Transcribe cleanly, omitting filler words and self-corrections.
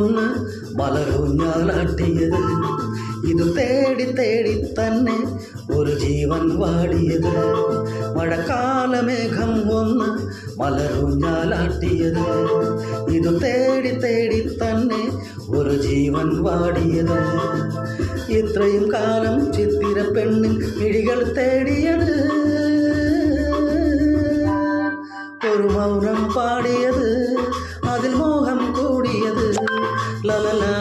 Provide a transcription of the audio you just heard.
ഒന്ന് മലരൂഞ്ഞാലാട്ടിയത്. ഇത് തേടി തേടി തന്നെ ഒരു ജീവൻ വാടിയത്. മഴക്കാലമേഘം ഒന്ന് മലരൂഞ്ഞാലാട്ടിയത്. ഇത് തേടി തേടി തന്നെ ഒരു ജീവൻ വാടിയത്. ഇത്രയും കാലം ചിത്തിര പെണ്ണിൻ മിഴികൾ തേടിയത്, ഒരു മൗനം പാടിയത്, അതിൽ മോഹം കൂടിയത്. ലലലാ